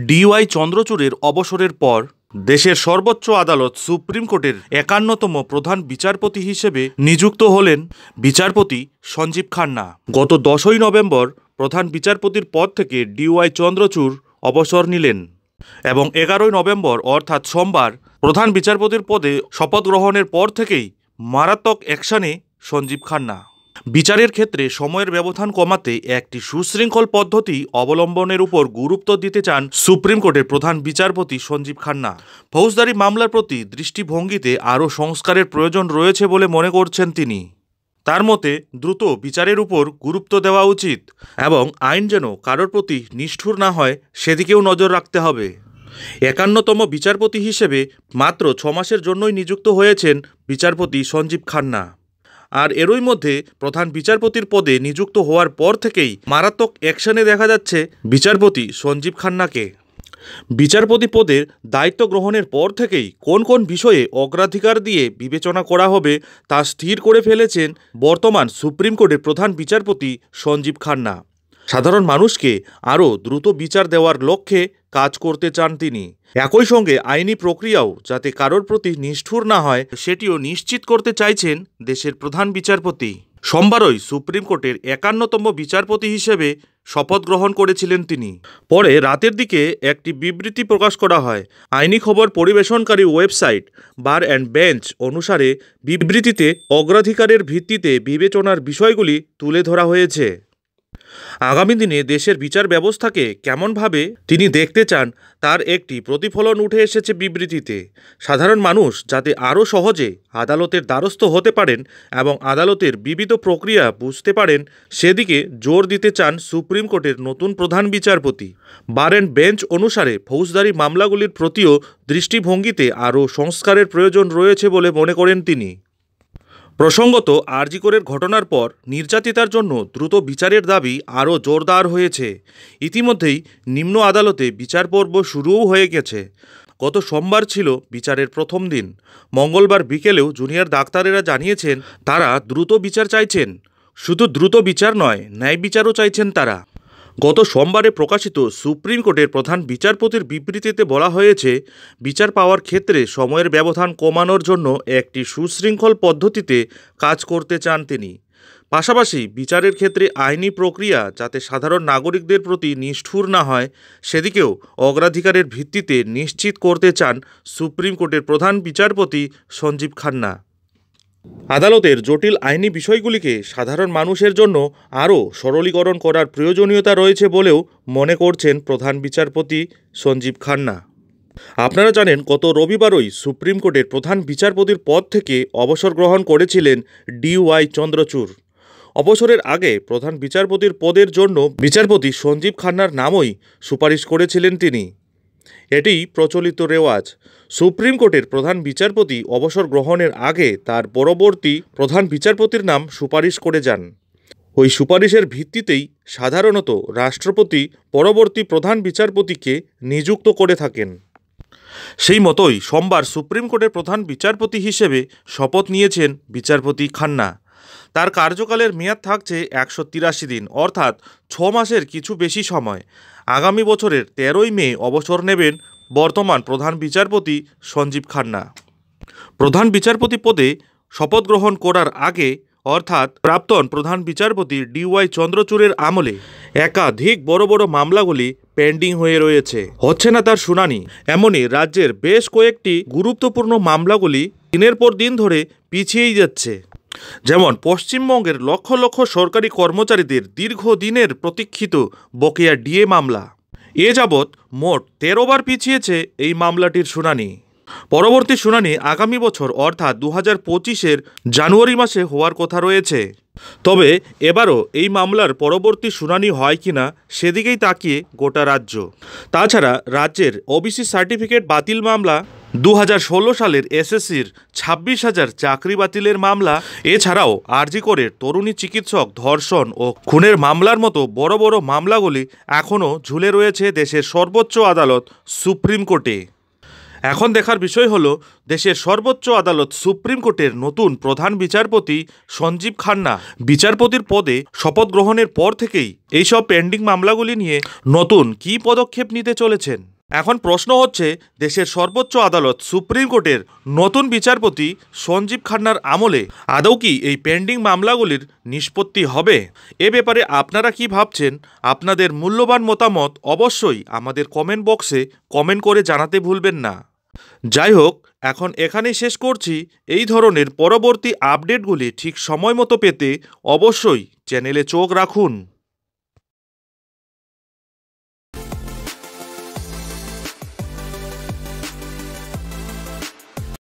Dy চন্দ্রচূড়ের অবসরের পর দেশের সর্বোচ্চ আদালত সুপ্রিম কোর্টের ৫১তম প্রধান বিচারপতি হিসেবে নিযুক্ত হলেন বিচারপতি সঞ্জীব খান্না। গত ১০ই নভেম্বর প্রধান বিচারপতির পদ থেকে ডিওয়াই চন্দ্রচূড় অবসর নিলেন এবং ১১ই নভেম্বর অর্থাৎ সোমবার প্রধান বিচারপতির পদে শপথ গ্রহণের পর থেকেই মারাত্মক অ্যাকশনে সঞ্জীব খান্না। বিচারের ক্ষেত্রে সময়ের ব্যবধান কমাতে একটি সুশৃঙ্খল পদ্ধতি অবলম্বনের উপর গুরুত্ব দিতে চান সুপ্রিম কোর্টের প্রধান বিচারপতি সঞ্জীব খান্না। ফৌজদারি মামলার প্রতি দৃষ্টিভঙ্গিতে আরও সংস্কারের প্রয়োজন রয়েছে বলে মনে করছেন তিনি। তার মতে দ্রুত বিচারের উপর গুরুত্ব দেওয়া উচিত এবং আইন যেন কারোর প্রতি নিষ্ঠুর না হয় সেদিকেও নজর রাখতে হবে। ৫১তম বিচারপতি হিসেবে মাত্র ৬ মাসের জন্যই নিযুক্ত হয়েছেন বিচারপতি সঞ্জীব খান্না। আর এরই মধ্যে প্রধান বিচারপতির পদে নিযুক্ত হওয়ার পর থেকেই মারাত্মক অ্যাকশনে দেখা যাচ্ছে বিচারপতি সঞ্জীব খান্নাকে। বিচারপতি পদের দায়িত্ব গ্রহণের পর থেকেই কোন কোন বিষয়ে অগ্রাধিকার দিয়ে বিবেচনা করা হবে তা স্থির করে ফেলেছেন বর্তমান সুপ্রিম কোর্টের প্রধান বিচারপতি সঞ্জীব খান্না। সাধারণ মানুষকে আরও দ্রুত বিচার দেওয়ার লক্ষ্যে কাজ করতে চান তিনি। একই সঙ্গে আইনি প্রক্রিয়াও যাতে কারোর প্রতি নিষ্ঠুর না হয় সেটিও নিশ্চিত করতে চাইছেন দেশের প্রধান বিচারপতি। সোমবারই সুপ্রিম কোর্টের ৫১তম বিচারপতি হিসেবে শপথ গ্রহণ করেছিলেন তিনি। পরে রাতের দিকে একটি বিবৃতি প্রকাশ করা হয়। আইনি খবর পরিবেশনকারী ওয়েবসাইট বার অ্যান্ড বেঞ্চ অনুসারে বিবৃতিতে অগ্রাধিকারের ভিত্তিতে বিবেচনার বিষয়গুলি তুলে ধরা হয়েছে। আগামী দিনে দেশের বিচার ব্যবস্থাকে কেমনভাবে তিনি দেখতে চান তার একটি প্রতিফলন উঠে এসেছে বিবৃতিতে। সাধারণ মানুষ যাতে আরও সহজে আদালতের দ্বারস্থ হতে পারেন এবং আদালতের বিবিধ প্রক্রিয়া বুঝতে পারেন সেদিকে জোর দিতে চান সুপ্রিম কোর্টের নতুন প্রধান বিচারপতি। বার অ্যান্ড বেঞ্চ অনুসারে ফৌজদারি মামলাগুলির প্রতিও দৃষ্টিভঙ্গিতে আরও সংস্কারের প্রয়োজন রয়েছে বলে মনে করেন তিনি। প্রসঙ্গত আরজি করের ঘটনার পর নির্যাতিতার জন্য দ্রুত বিচারের দাবি আরও জোরদার হয়েছে। ইতিমধ্যেই নিম্ন আদালতে বিচার পর্ব শুরুও হয়ে গেছে। গত সোমবার ছিল বিচারের প্রথম দিন। মঙ্গলবার বিকেলেও জুনিয়র ডাক্তারেরা জানিয়েছেন তারা দ্রুত বিচার চাইছেন। শুধু দ্রুত বিচার নয়, ন্যায় বিচারও চাইছেন তারা। গত সোমবারে প্রকাশিত সুপ্রিম কোর্টের প্রধান বিচারপতির বিবৃতিতে বলা হয়েছে বিচার পাওয়ার ক্ষেত্রে সময়ের ব্যবধান কমানোর জন্য একটি সুশৃঙ্খল পদ্ধতিতে কাজ করতে চান তিনি। পাশাপাশি বিচারের ক্ষেত্রে আইনি প্রক্রিয়া যাতে সাধারণ নাগরিকদের প্রতি নিষ্ঠুর না হয় সেদিকেও অগ্রাধিকারের ভিত্তিতে নিশ্চিত করতে চান সুপ্রিম কোর্টের প্রধান বিচারপতি সঞ্জীব খান্না। আদালতের জটিল আইনি বিষয়গুলিকে সাধারণ মানুষের জন্য আরও সরলীকরণ করার প্রয়োজনীয়তা রয়েছে বলেও মনে করছেন প্রধান বিচারপতি সঞ্জীব খান্না। আপনারা জানেন গত রবিবারই সুপ্রিম কোর্টের প্রধান বিচারপতির পদ থেকে অবসর গ্রহণ করেছিলেন ডিওয়াই চন্দ্রচূড়। অবসরের আগে প্রধান বিচারপতির পদের জন্য বিচারপতি সঞ্জীব খান্নার নামই সুপারিশ করেছিলেন তিনি। এটি প্রচলিত রেওয়াজ। সুপ্রিম কোর্টের প্রধান বিচারপতি অবসর গ্রহণের আগে তার পরবর্তী প্রধান বিচারপতির নাম সুপারিশ করে যান। ওই সুপারিশের ভিত্তিতেই সাধারণত রাষ্ট্রপতি পরবর্তী প্রধান বিচারপতিকে নিযুক্ত করে থাকেন। সেই মতোই সোমবার সুপ্রিম কোর্টের প্রধান বিচারপতি হিসেবে শপথ নিয়েছেন বিচারপতি খান্না। তার কার্যকালের মেয়াদ থাকছে ১৮৩ দিন, অর্থাৎ ৬ মাসের কিছু বেশি সময়। আগামী বছরের ১৩ই মে অবসর নেবেন বর্তমান প্রধান বিচারপতি সঞ্জীব খান্না। প্রধান বিচারপতি পদে শপথ গ্রহণ করার আগে অর্থাৎ প্রাক্তন প্রধান বিচারপতি ডিওয়াই চন্দ্রচূড়ের আমলে একাধিক বড় বড় মামলাগুলি পেন্ডিং হয়ে রয়েছে, হচ্ছে না তার শুনানি। এমনই রাজ্যের বেশ কয়েকটি গুরুত্বপূর্ণ মামলাগুলি দিনের পর দিন ধরে পিছিয়েই যাচ্ছে। যেমন পশ্চিমবঙ্গের লক্ষ লক্ষ সরকারি কর্মচারীদের দীর্ঘদিনের প্রতীক্ষিত বকেয়া ডিএ মামলা। এ যাবৎ মোট ১৩ বার পিছিয়েছে এই মামলাটির শুনানি। পরবর্তী শুনানি আগামী বছর অর্থাৎ ২০২৫-এর জানুয়ারি মাসে হওয়ার কথা রয়েছে। তবে এবারও এই মামলার পরবর্তী শুনানি হয় কিনা সেদিকেই তাকিয়ে গোটা রাজ্য। তাছাড়া রাজ্যের ওবিসি সার্টিফিকেট বাতিল মামলা, ২০১৬ সালের এসএসসির ২৬,০০০ চাকরি বাতিলের মামলা, এছাড়াও আরজি করের তরুণী চিকিৎসক ধর্ষণ ও খুনের মামলার মতো বড় বড় মামলাগুলি এখনও ঝুলে রয়েছে দেশের সর্বোচ্চ আদালত সুপ্রিম কোর্টে। এখন দেখার বিষয় হলো দেশের সর্বোচ্চ আদালত সুপ্রিম কোর্টের নতুন প্রধান বিচারপতি সঞ্জীব খান্না বিচারপতির পদে শপথ গ্রহণের পর থেকেই এইসব পেন্ডিং মামলাগুলি নিয়ে নতুন কী পদক্ষেপ নিতে চলেছেন। এখন প্রশ্ন হচ্ছে, দেশের সর্বোচ্চ আদালত সুপ্রিম কোর্টের নতুন বিচারপতি সঞ্জীব খান্নার আমলে আদৌ কি এই পেন্ডিং মামলাগুলির নিষ্পত্তি হবে? এ ব্যাপারে আপনারা কি ভাবছেন? আপনাদের মূল্যবান মতামত অবশ্যই আমাদের কমেন্ট বক্সে কমেন্ট করে জানাতে ভুলবেন না। যাই হোক, এখন এখানেই শেষ করছি। এই ধরনের পরবর্তী আপডেটগুলি ঠিক সময় মতো পেতে অবশ্যই চ্যানেলে চোখ রাখুন।